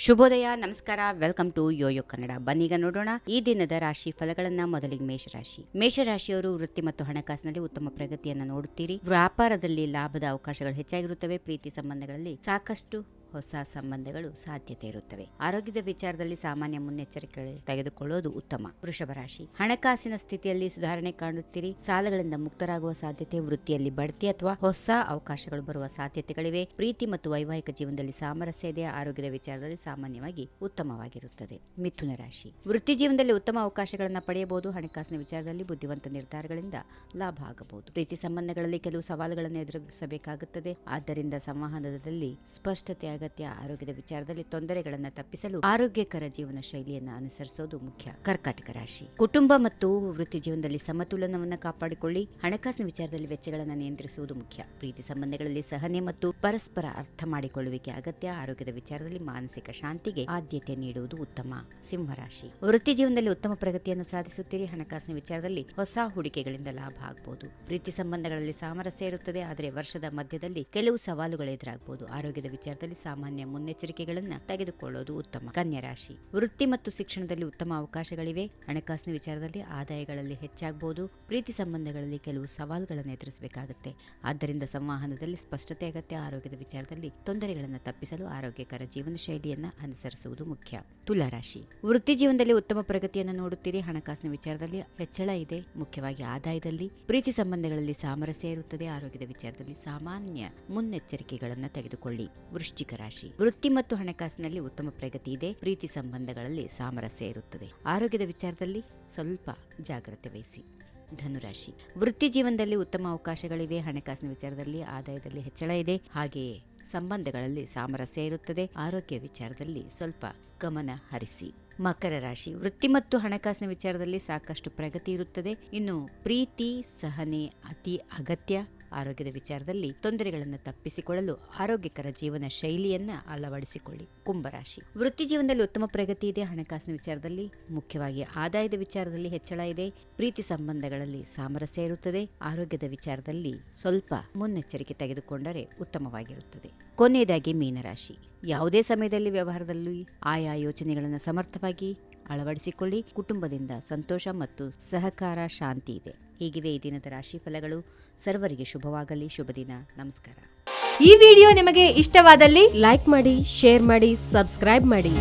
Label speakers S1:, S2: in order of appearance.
S1: ಶುಭೋದಯ, ನಮಸ್ಕಾರ. Welcome to YoYo Kannada. ಬನ್ನೀಗ ನೋಡೋಣ ಈ ದಿನದ ರಾಶಿ ಫಲಗಳನ್ನ. ಮೊದಲಿಗೆ ಮೇಷರಾಶಿಯವರು ವೃತ್ತಿ ಮತ್ತು ಹಣಕಾಸಿನಲ್ಲಿ ಉತ್ತಮ ಪ್ರಗತಿಯನ್ನು ನೋಡುತ್ತೀರಿ. ವ್ಯಾಪಾರದಲ್ಲಿ ಲಾಭದ ಅವಕಾಶಗಳು ಹೆಚ್ಚಾಗಿರುತ್ತವೆ. ಪ್ರೀತಿ ಸಂಬಂಧಗಳಲ್ಲಿ ಸಾಕಷ್ಟು ಹೊಸ ಸಂಬಂಧಗಳು ಸಾಧ್ಯತೆ ಇರುತ್ತವೆ. ಆರೋಗ್ಯದ ವಿಚಾರದಲ್ಲಿ ಸಾಮಾನ್ಯ ಮುನ್ನೆಚ್ಚರಿಕೆ ತೆಗೆದುಕೊಳ್ಳುವುದು ಉತ್ತಮ. ವೃಷಭ ರಾಶಿ, ಹಣಕಾಸಿನ ಸ್ಥಿತಿಯಲ್ಲಿ ಸುಧಾರಣೆ ಕಾಣುತ್ತೀರಿ. ಸಾಲಗಳಿಂದ ಮುಕ್ತರಾಗುವ ಸಾಧ್ಯತೆ, ವೃತ್ತಿಯಲ್ಲಿ ಬಡ್ತಿ ಅಥವಾ ಹೊಸ ಅವಕಾಶಗಳು ಬರುವ ಸಾಧ್ಯತೆಗಳಿವೆ. ಪ್ರೀತಿ ಮತ್ತು ವೈವಾಹಿಕ ಜೀವನದಲ್ಲಿ ಸಾಮರಸ್ಯ ಇದೆ. ಆರೋಗ್ಯದ ವಿಚಾರದಲ್ಲಿ ಸಾಮಾನ್ಯವಾಗಿ ಉತ್ತಮವಾಗಿರುತ್ತದೆ. ಮಿಥುನ ರಾಶಿ, ವೃತ್ತಿ ಜೀವನದಲ್ಲಿ ಉತ್ತಮ ಅವಕಾಶಗಳನ್ನು ಪಡೆಯಬಹುದು. ಹಣಕಾಸಿನ ವಿಚಾರದಲ್ಲಿ ಬುದ್ಧಿವಂತ ನಿರ್ಧಾರಗಳಿಂದ ಲಾಭ ಆಗಬಹುದು. ಪ್ರೀತಿ ಸಂಬಂಧಗಳಲ್ಲಿ ಕೆಲವು ಸವಾಲುಗಳನ್ನು ಎದುರಿಸಬೇಕಾಗುತ್ತದೆ. ಆದ್ದರಿಂದ ಸಂವಹನದಲ್ಲಿ ಸ್ಪಷ್ಟತೆ ಅಗತ್ಯ. ಆರೋಗ್ಯದ ವಿಚಾರದಲ್ಲಿ ತೊಂದರೆಗಳನ್ನು ತಪ್ಪಿಸಲು ಆರೋಗ್ಯಕರ ಜೀವನ ಶೈಲಿಯನ್ನು ಅನುಸರಿಸುವುದು ಮುಖ್ಯ. ಕರ್ಕಾಟಕ ರಾಶಿ, ಕುಟುಂಬ ಮತ್ತು ವೃತ್ತಿ ಜೀವನದಲ್ಲಿ ಸಮತೋಲನವನ್ನು ಕಾಪಾಡಿಕೊಳ್ಳಿ. ಹಣಕಾಸಿನ ವಿಚಾರದಲ್ಲಿ ವೆಚ್ಚಗಳನ್ನು ನಿಯಂತ್ರಿಸುವುದು ಮುಖ್ಯ. ಪ್ರೀತಿ ಸಂಬಂಧಗಳಲ್ಲಿ ಸಹನೆ ಮತ್ತು ಪರಸ್ಪರ ಅರ್ಥ ಮಾಡಿಕೊಳ್ಳುವಿಕೆ ಅಗತ್ಯ. ಆರೋಗ್ಯದ ವಿಚಾರದಲ್ಲಿ ಮಾನಸಿಕ ಶಾಂತಿಗೆ ಆದ್ಯತೆ ನೀಡುವುದು ಉತ್ತಮ. ಸಿಂಹರಾಶಿ, ವೃತ್ತಿ ಜೀವನದಲ್ಲಿ ಉತ್ತಮ ಪ್ರಗತಿಯನ್ನು ಸಾಧಿಸುತ್ತೀರಿ. ಹಣಕಾಸಿನ ವಿಚಾರದಲ್ಲಿ ಹೊಸ ಹೂಡಿಕೆಗಳಿಂದ ಲಾಭ ಆಗಬಹುದು. ಪ್ರೀತಿ ಸಂಬಂಧಗಳಲ್ಲಿ ಸಾಮರಸ್ಯ ಇರುತ್ತದೆ, ಆದರೆ ವರ್ಷದ ಮಧ್ಯದಲ್ಲಿ ಕೆಲವು ಸವಾಲುಗಳು ಎದುರಾಗಬಹುದು. ಆರೋಗ್ಯದ ವಿಚಾರದಲ್ಲಿ ಸಾಮಾನ್ಯ ಮುನ್ನೆಚ್ಚರಿಕೆಗಳನ್ನು ತೆಗೆದುಕೊಳ್ಳುವುದು ಉತ್ತಮ. ಕನ್ಯಾ ರಾಶಿ, ವೃತ್ತಿ ಮತ್ತು ಶಿಕ್ಷಣದಲ್ಲಿ ಉತ್ತಮ ಅವಕಾಶಗಳಿವೆ. ಹಣಕಾಸಿನ ವಿಚಾರದಲ್ಲಿ ಆದಾಯಗಳಲ್ಲಿ ಹೆಚ್ಚಾಗಬಹುದು. ಪ್ರೀತಿ ಸಂಬಂಧಗಳಲ್ಲಿ ಕೆಲವು ಸವಾಲುಗಳನ್ನು ಎದುರಿಸಬೇಕಾಗುತ್ತೆ. ಆದ್ದರಿಂದ ಸಂವಹನದಲ್ಲಿ ಸ್ಪಷ್ಟತೆ ಅಗತ್ಯ. ಆರೋಗ್ಯದ ವಿಚಾರದಲ್ಲಿ ತೊಂದರೆಗಳನ್ನು ತಪ್ಪಿಸಲು ಆರೋಗ್ಯಕರ ಜೀವನ ಶೈಲಿಯನ್ನು ಅನುಸರಿಸುವುದು ಮುಖ್ಯ. ತುಲಾ ರಾಶಿ, ವೃತ್ತಿ ಜೀವನದಲ್ಲಿ ಉತ್ತಮ ಪ್ರಗತಿಯನ್ನು ನೋಡುತ್ತೀರಿ. ಹಣಕಾಸಿನ ವಿಚಾರದಲ್ಲಿ ಹೆಚ್ಚಳ ಇದೆ, ಮುಖ್ಯವಾಗಿ ಆದಾಯದಲ್ಲಿ. ಪ್ರೀತಿ ಸಂಬಂಧಗಳಲ್ಲಿ ಸಾಮರಸ್ಯ ಇರುತ್ತದೆ. ಆರೋಗ್ಯದ ವಿಚಾರದಲ್ಲಿ ಸಾಮಾನ್ಯ ಮುನ್ನೆಚ್ಚರಿಕೆಗಳನ್ನು ತೆಗೆದುಕೊಳ್ಳಿ. ವೃಶ್ಚಿಕ ರಾಶಿ, ವೃತ್ತಿ ಮತ್ತು ಹಣಕಾಸಿನಲ್ಲಿ ಉತ್ತಮ ಪ್ರಗತಿ ಇದೆ. ಪ್ರೀತಿ ಸಂಬಂಧಗಳಲ್ಲಿ ಸಾಮರಸ್ಯ ಇರುತ್ತದೆ. ಆರೋಗ್ಯದ ವಿಚಾರದಲ್ಲಿ ಸ್ವಲ್ಪ ಜಾಗ್ರತೆ ವಹಿಸಿ. ಧನುರಾಶಿ, ವೃತ್ತಿ ಜೀವನದಲ್ಲಿ ಉತ್ತಮ ಅವಕಾಶಗಳಿವೆ. ಹಣಕಾಸಿನ ವಿಚಾರದಲ್ಲಿ ಆದಾಯದಲ್ಲಿ ಹೆಚ್ಚಳ ಇದೆ, ಹಾಗೆಯೇ ಸಂಬಂಧಗಳಲ್ಲಿ ಸಾಮರಸ್ಯ ಇರುತ್ತದೆ. ಆರೋಗ್ಯ ವಿಚಾರದಲ್ಲಿ ಸ್ವಲ್ಪ ಗಮನ ಹರಿಸಿ. ಮಕರ ರಾಶಿ, ವೃತ್ತಿ ಮತ್ತು ಹಣಕಾಸಿನ ವಿಚಾರದಲ್ಲಿ ಸಾಕಷ್ಟು ಪ್ರಗತಿ ಇರುತ್ತದೆ. ಇನ್ನು ಪ್ರೀತಿ ಸಹನೆ ಅತಿ ಅಗತ್ಯ. ಆರೋಗ್ಯದ ವಿಚಾರದಲ್ಲಿ ತೊಂದರೆಗಳನ್ನು ತಪ್ಪಿಸಿಕೊಳ್ಳಲು ಆರೋಗ್ಯಕರ ಜೀವನ ಶೈಲಿಯನ್ನ ಅಳವಡಿಸಿಕೊಳ್ಳಿ. ಕುಂಭರಾಶಿ, ವೃತ್ತಿ ಜೀವನದಲ್ಲಿ ಉತ್ತಮ ಪ್ರಗತಿ ಇದೆ. ಹಣಕಾಸಿನ ವಿಚಾರದಲ್ಲಿ ಮುಖ್ಯವಾಗಿ ಆದಾಯದ ವಿಚಾರದಲ್ಲಿ ಹೆಚ್ಚಳ ಇದೆ. ಪ್ರೀತಿ ಸಂಬಂಧಗಳಲ್ಲಿ ಸಾಮರಸ್ಯ ಇರುತ್ತದೆ. ಆರೋಗ್ಯದ ವಿಚಾರದಲ್ಲಿ ಸ್ವಲ್ಪ ಮುನ್ನೆಚ್ಚರಿಕೆ ತೆಗೆದುಕೊಂಡರೆ ಉತ್ತಮವಾಗಿರುತ್ತದೆ. ಕೊನೆಯದಾಗಿ ಮೀನರಾಶಿ, ಯಾವುದೇ ಸಮಯದಲ್ಲಿ ವ್ಯವಹಾರದಲ್ಲಿ ಆಯಾ ಯೋಚನೆಗಳನ್ನು ಸಮರ್ಥವಾಗಿ ಅಳವಡಿಸಿಕೊಳ್ಳಿ. ಕುಟುಂಬದಿಂದ ಸಂತೋಷ ಮತ್ತು ಸಹಕಾರ ಶಾಂತಿ ಇದೆ. ಹೀಗಿವೆ ಈ ದಿನದ ರಾಶಿ ಫಲಗಳು. ಸರ್ವರಿಗೆ ಶುಭವಾಗಲಿ. ಶುಭ ದಿನ. ನಮಸ್ಕಾರ.
S2: ಈ ವಿಡಿಯೋ ನಿಮಗೆ ಇಷ್ಟವಾದಲ್ಲಿ ಲೈಕ್ ಮಾಡಿ, ಶೇರ್ ಮಾಡಿ, ಸಬ್ಸ್ಕ್ರೈಬ್ ಮಾಡಿ.